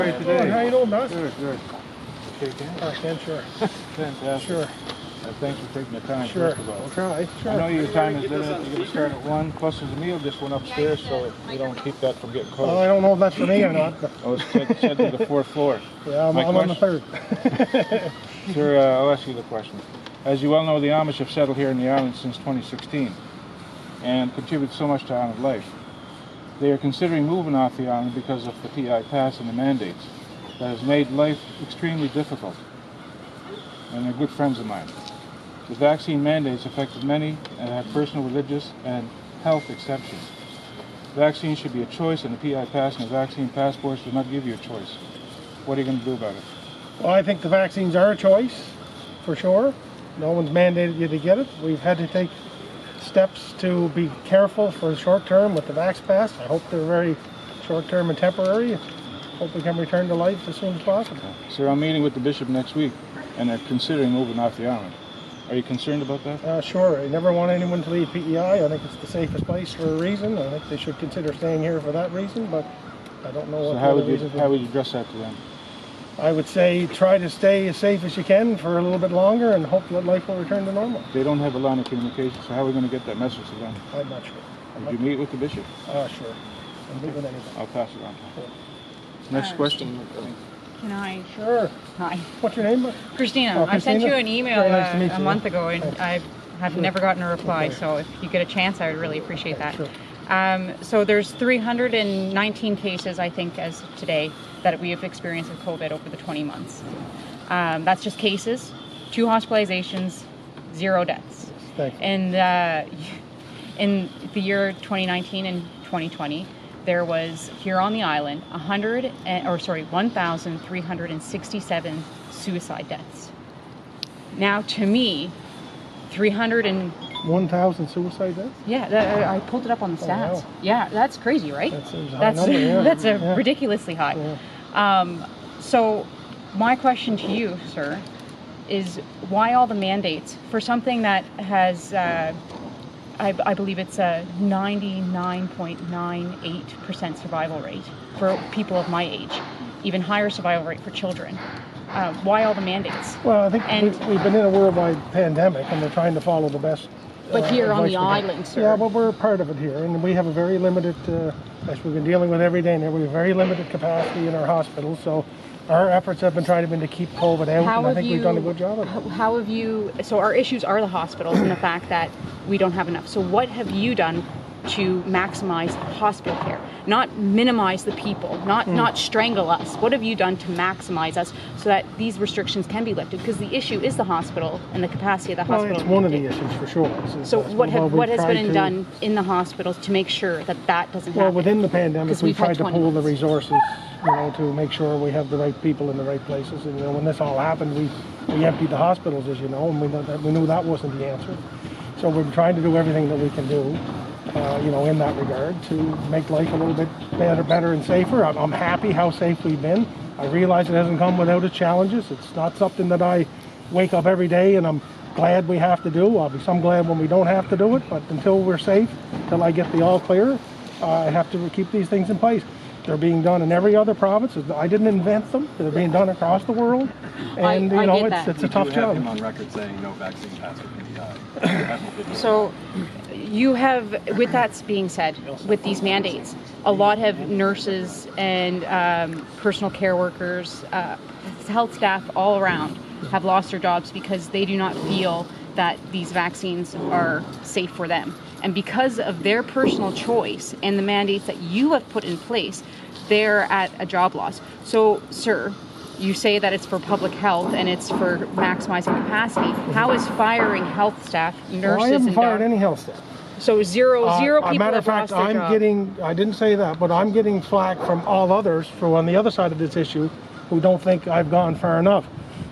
Hey, today. How you doing, boss? Good, good. Shake hands? I can, sure. Fantastic. Sure. Thanks for taking the time, Sure. first of all. I'll try. Sure. I know your time is limited. You're going to start at 1. Plus, there's a meal just went upstairs, so we don't keep that from getting cold. I don't know if that's for me or not. But... Oh, it's said to the 4th floor. Yeah, I'm on the 3rd. Sir, I'll ask you the question. As you well know, the Amish have settled here in the island since 2016 and contribute so much to island life. They are considering moving off the island because of the PEI pass and the mandates. That has made life extremely difficult. And they're good friends of mine. The vaccine mandates affected many and have personal, religious, and health exceptions. Vaccines should be a choice, and the PEI pass and the vaccine passports do not give you a choice. What are you going to do about it? Well, I think the vaccines are a choice, for sure. No one's mandated you to get it. We've had to take steps to be careful for the short term with the Vax Pass. I hope they're very short term and temporary. Hope we can return to life as soon as possible. Sir, I'm meeting with the bishop next week, and they're considering moving off the island. Are you concerned about that? Sure. I never want anyone to leave PEI. I think it's the safest place for a reason. I think they should consider staying here for that reason, but I don't know what how would you address that to them? I would say try to stay as safe as you can for a little bit longer and hope that life will return to normal. They don't have a line of communication, so how are we going to get that message to them? I'm not sure. Did you meet with the bishop? Sure. I'll meet with anyone. I'll pass it on. Sure. Next question. Can I? Sure. Hi. What's your name? Christina. Oh, I sent you an email nice a month ago, and I have never gotten a reply. Okay. So if you get a chance, I would really appreciate that. Sure. So there's 319 cases, I think, as today, that we have experienced with COVID over the 20 months. That's just cases, 2 hospitalizations, 0 deaths. Thank you. And in the year 2019 and 2020, there was here on the island 1,367 suicide deaths. Now, to me, 1,000 suicide deaths? Yeah, I pulled it up on the stats. wow. Yeah, that's crazy, right? That seems a high number, yeah. That's Yeah. ridiculously high. Yeah. So my question to you, sir, is why all the mandates for something that has, I believe it's a 99.98% survival rate for people of my age, even higher survival rate for children. Why all the mandates? Well, I think we've been in a worldwide pandemic and we're trying to follow the best. But here on advice the we can. island, sir. Yeah, well, we're part of it here, and we have a very limited, as we've been dealing with every day now, we have very limited capacity in our hospitals, so our efforts have been trying to keep COVID out, and I think we've done a good job of it. How have you, so our issues are the hospitals and the fact that we don't have enough. So what have you done to maximize hospital care? Not minimize the people, not strangle us. What have you done to maximize us so that these restrictions can be lifted? Because the issue is the hospital and the capacity of the hospital. Well, it's one of the issues for sure. So what has been done in the hospitals to make sure that that doesn't happen? Well, within the pandemic, we tried to pool the months. resources, to make sure we have the right people in the right places. And when this all happened, we emptied the hospitals, as you know, and we knew that wasn't the answer. So we're trying to do everything that we can do, in that regard, to make life a little bit better and safer. I'm happy how safe we've been. I realize it hasn't come without its challenges. It's not something that I wake up every day and I'm glad we have to do. Obviously, I'm glad when we don't have to do it, but until we're safe, until I get the all clear, I have to keep these things in place. They're being done in every other province. I didn't invent them. They're being done across the world, and it's a tough job. Him on record saying no vaccine pass for PEI. So you have, with that being said, with these mandates, a lot of nurses and personal care workers, health staff all around have lost their jobs because they do not feel that these vaccines are safe for them. And because of their personal choice and the mandates that you have put in place, they're at a job loss. So, sir, you say that it's for public health and it's for maximizing capacity. How is firing health staff, nurses, Well, I haven't and fired any health staff. So zero people matter of have fact, lost their job. I didn't say that, but I'm getting flack from all others who on the other side of this issue who don't think I've gone far enough.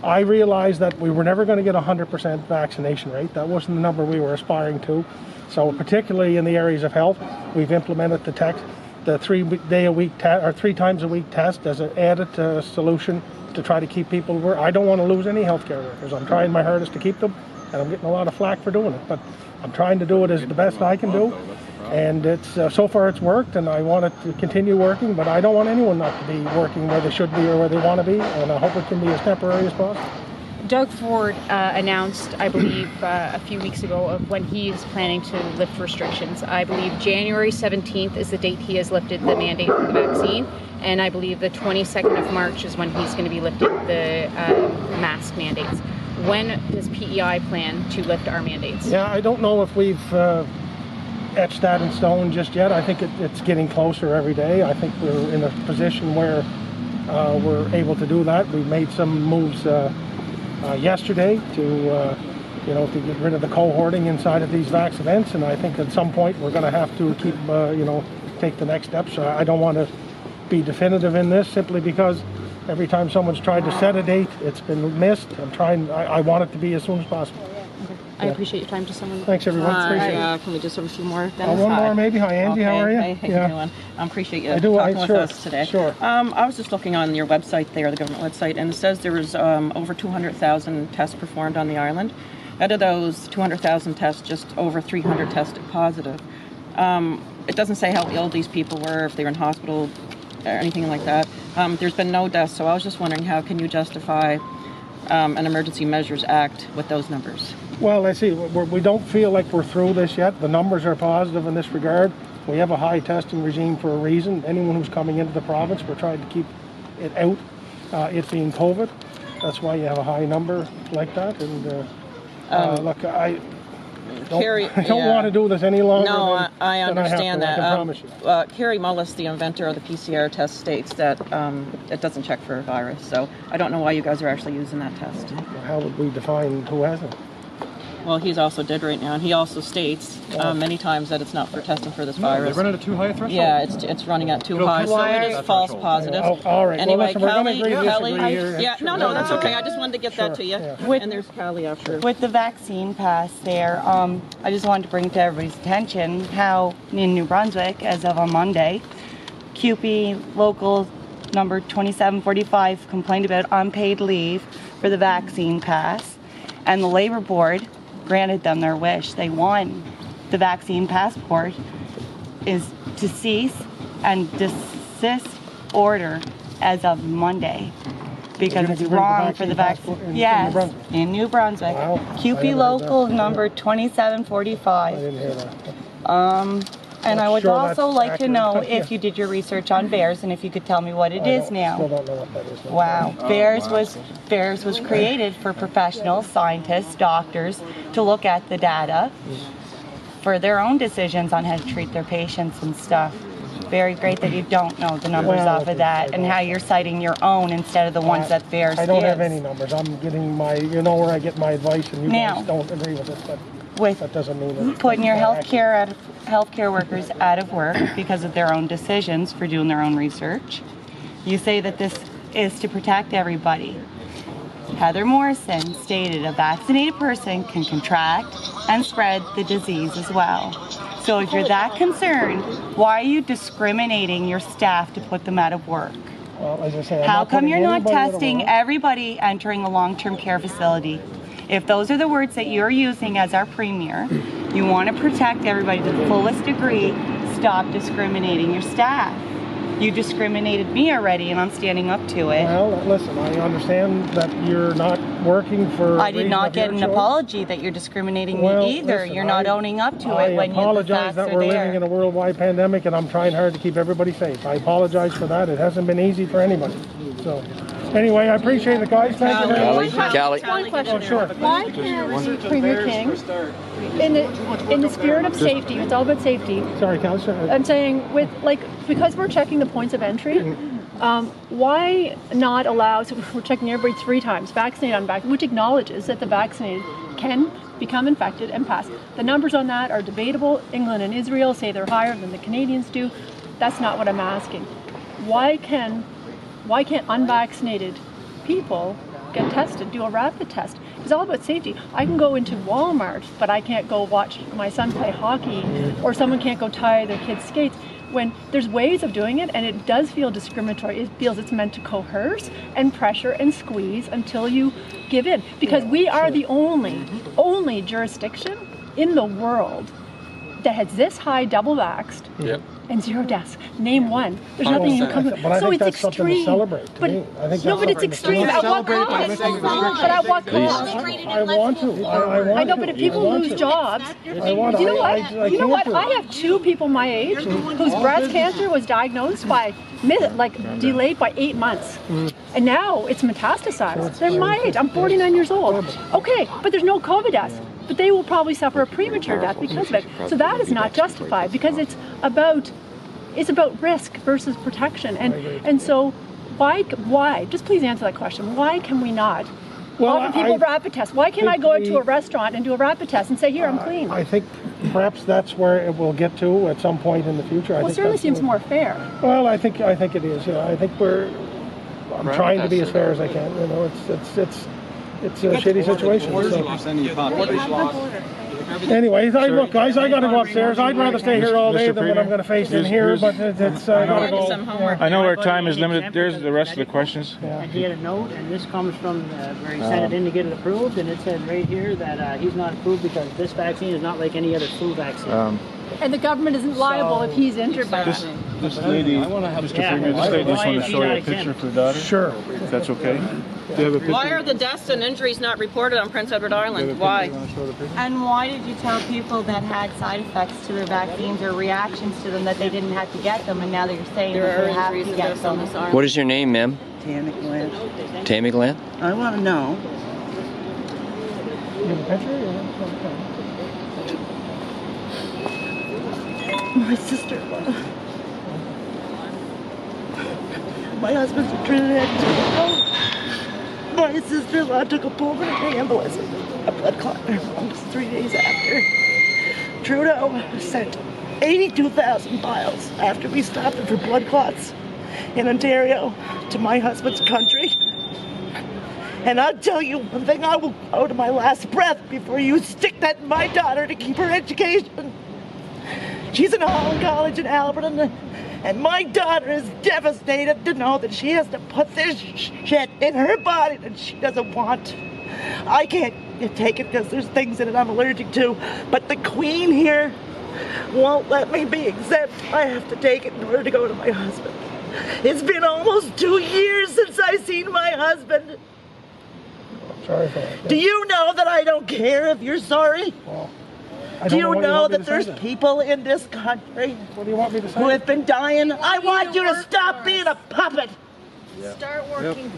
I realized that we were never going to get 100% vaccination rate. That wasn't the number we were aspiring to. So particularly in the areas of health, we've implemented the 3 times a week test as an added solution to try to keep people where I don't want to lose any healthcare workers. I'm trying my hardest to keep them, and I'm getting a lot of flack for doing it. But I'm trying to do it as the best I can do. And it's so far it's worked, and I want it to continue working, but I don't want anyone not to be working where they should be or where they want to be, and I hope it can be as temporary as possible. Doug Ford announced, I believe, a few weeks ago of when he is planning to lift restrictions. I believe January 17th is the date he has lifted the mandate for the vaccine, and I believe the 22nd of March is when he's going to be lifting the mask mandates. When does PEI plan to lift our mandates? Yeah, I don't know if we've etched that in stone just yet. I think it's getting closer every day. I think we're in a position where we're able to do that. We've made some moves yesterday to to get rid of the cohorting inside of these vax events, and I think at some point we're going to have to keep take the next steps. So I don't want to be definitive in this simply because every time someone's tried to set a date, it's been missed. I want it to be as soon as possible. I appreciate your time. Just someone. Thanks, everyone. Appreciate it. Can we just have a few more? One more, maybe. Hi, Angie. Okay. How are you? Hey, how you doing? I appreciate you Sure. talking with us today. Sure. I was just looking on your website there, the government website, and it says there was over 200,000 tests performed on the island. Out of those 200,000 tests, just over 300 tested positive. It doesn't say how ill these people were, if they were in hospital, or anything like that. There's been no deaths, so I was just wondering, how can you justify an Emergency Measures Act with those numbers? Well, I see. We don't feel like we're through this yet. The numbers are positive in this regard. We have a high testing regime for a reason. Anyone who's coming into the province, we're trying to keep it out, it being COVID. That's why you have a high number like that. And look, I don't want to do this any longer. No, I understand than I have to, that. I can promise you. Kerry Mullis, the inventor of the PCR test, states that it doesn't check for a virus. So I don't know why you guys are actually using that test. How would we define who hasn't? Well, he's also dead right now, and he also states many times that it's not for testing for this virus. They run at a too high a threshold? Yeah, it's running at too high, so it is false positive. All right. Anyway, well, listen, Kelly, we're going to agree to disagree here. yeah, no, that's okay. I just wanted to get that to you. Yeah. And there's Callie after. With the vaccine pass there, I just wanted to bring to everybody's attention how in New Brunswick, as of on Monday, CUPE local number 2745 complained about unpaid leave for the vaccine pass, and the Labour Board granted them their wish. They won. The vaccine passport is to cease and desist order as of Monday because it's wrong for the vaccine. Yes, in New Brunswick. Wow. CUPE local number 2745. I didn't hear that. And I would Sure, also that's like to accurate. know Yeah. if you did your research on VAERS and if you could tell me what it is Still now. don't know what that is. Wow. VAERS was created for professionals, scientists, doctors to look at the data for their own decisions on how to treat their patients and stuff. Very great that you don't know the numbers Well, off of that and how you're citing your own instead of the ones that VAERS I don't have gives. any numbers. I'm getting my, where I get my advice, and you Now, guys don't agree with it, but With that doesn't mean that putting your it's not healthcare workers out of work because of their own decisions for doing their own research. You say that this is to protect everybody. Heather Morrison stated a vaccinated person can contract and spread the disease as well. So if you're that concerned, why are you discriminating your staff to put them out of work? Well, as I say, I'm How not come putting you're not anybody out of testing work. everybody entering a long-term care facility? If those are the words that you're using as our premier, you want to protect everybody to the fullest degree, stop discriminating your staff. You discriminated me already and I'm standing up to it. Well, listen, I understand that you're not working for I did reason not of get your an choice. apology that you're discriminating Well, me either. listen, You're not owning up to it when I the apologize facts that are we're there. living in a worldwide pandemic and I'm trying hard to keep everybody safe. I apologize for that. It hasn't been easy for anybody. So, anyway, I appreciate it, guys. Thank you very much. Callie. One question. Sure. Why can't Premier King, in the spirit of safety, it's all about safety. Sorry, Councillor. I'm saying because we're checking the points of entry, why not allow, so we're checking everybody 3 times, vaccinated, unvaccinated, which acknowledges that the vaccinated can become infected and pass. The numbers on that are debatable. England and Israel say they're higher than the Canadians do. That's not what I'm asking. Why can't unvaccinated people get tested, do a rapid test? It's all about safety. I can go into Walmart, but I can't go watch my son play hockey, or someone can't go tie their kids' skates. When there's ways of doing it, and it does feel discriminatory. It feels it's meant to coerce and pressure and squeeze until you give in. Because we are the only jurisdiction in the world that has this high double vaxxed Yep. and 0 deaths. Name one. There's nothing you can come But I so think it's that's something to extreme. celebrate to But me. I think no, that's but it's something to extreme. At what Celebrate by cost? making But at what cost? I want to. I want I know, to. but if people I want lose to. jobs, I want to. you know what? I You know what? can't do I it. have 2 people my age whose breast cancer was diagnosed by delayed by 8 months, and now it's metastasized. They're my age. I'm 49 years old. Okay, but there's no COVID deaths. But they will probably suffer a premature death because of it. So that is not justified because it's about risk versus protection. And so why? Just please answer that question. Why can we not offer people rapid tests? Why can't I go to a restaurant and do a rapid test and say, here, I'm clean? I think perhaps that's where it will get to at some point in the future. Well, it certainly seems more fair. Well, I think it is. Yeah, I think I'm trying to be as fair as I can. You know, it's a shitty situation. Anyways, look, guys, I got to go upstairs. I'd rather stay here all day than what I'm going to face in here. But I got to go. Yeah. I know our time is limited. There's the rest of the questions. And he had a note, and this comes from where he sent it in to get it approved, and it said right here that he's not approved because this vaccine is not like any other flu vaccine. And the government isn't liable if he's injured by that. This lady, Mr. Premier, this lady just want to show you a picture for her daughter. Sure. If that's okay. Do you have a picture? Why are the deaths and injuries not reported on Prince Edward Island? Why? And why did you tell people that had side effects to their vaccines or reactions to them that they didn't have to get them, and now that you're saying There that are they have injuries to and get deaths on them? this island. What is your name, ma'am? Tammy Glenn. Tammy Glenn? I want to know. You have a picture? My sister-in-law. My husband's in Trinidad. My sister-in-law took a pulmonary embolism, a blood clot in her lungs 3 days after. Trudeau sent 82,000 vials after we stopped it for blood clots in Ontario to my husband's country. And I'll tell you one thing, I will go to my last breath before you stick that in my daughter to keep her education. She's in Holland College in Alberta, and my daughter is devastated to know that she has to put this shit in her body that she doesn't want. I can't take it because there's things in it I'm allergic to, but the Queen here won't let me be exempt. I have to take it in order to go to my husband. It's been almost 2 years since I seen my husband. Sorry for that. Do you know that I don't care if you're sorry? Well, Do you know that there's people in this country What do you want me to say? who have been dying? I want you to stop being a puppet. Start working.